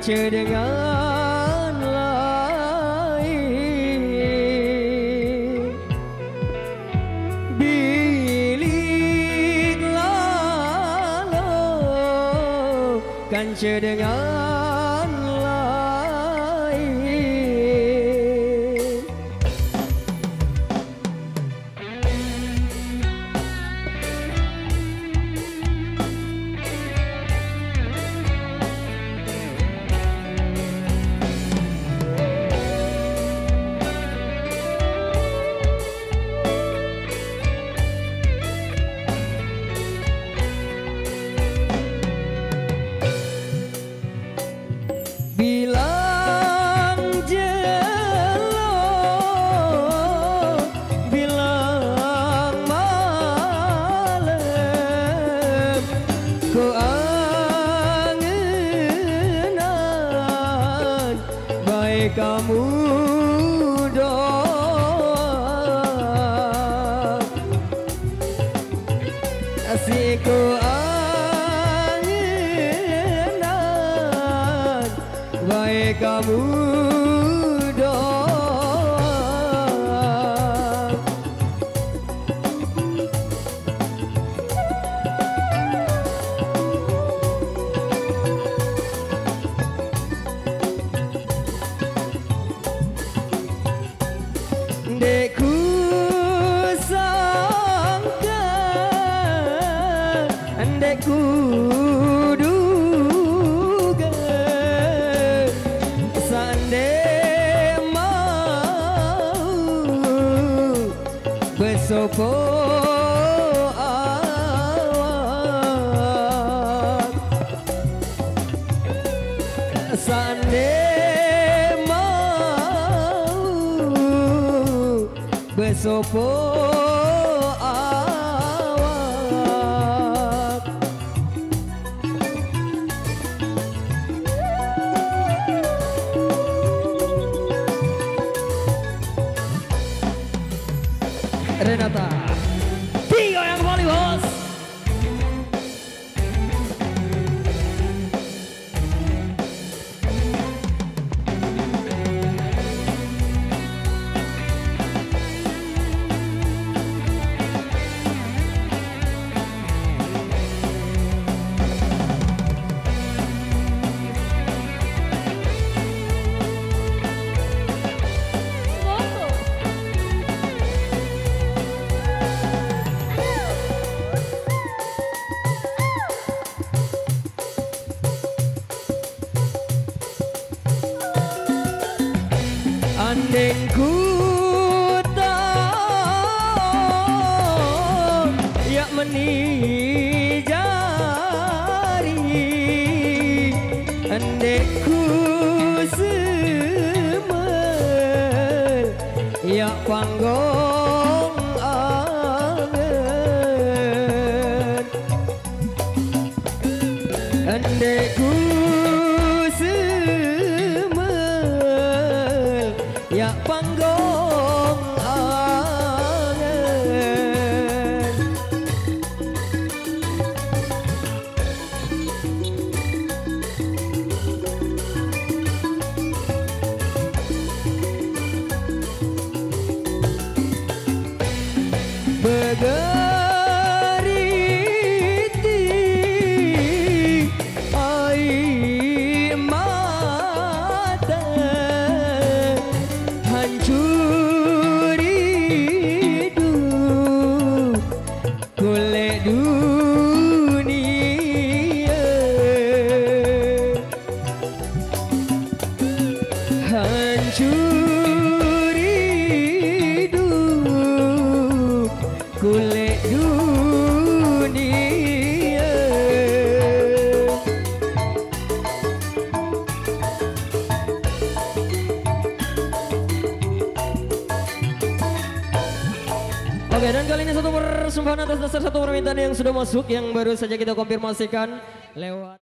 dengan lain. Bilik lalu kanca dengan lain. Bilang jelo, bilang malam, ku angenan baik kamu doa, asik baik kamu doa. Dekku sangka, dekku besopo awak sande mau besopo awak. Renata Tio yang kembali bos. Andeng ku tahu ya meni jari, andeng ku semel ya panggong angen, andeng ku ya panggong angen. Begeriti air mata, hancur hidup kulit dunia, hancur hidup kulit dunia. Oke, dan kali ini satu persembahan atas dasar satu permintaan yang sudah masuk, yang baru saja kita konfirmasikan lewat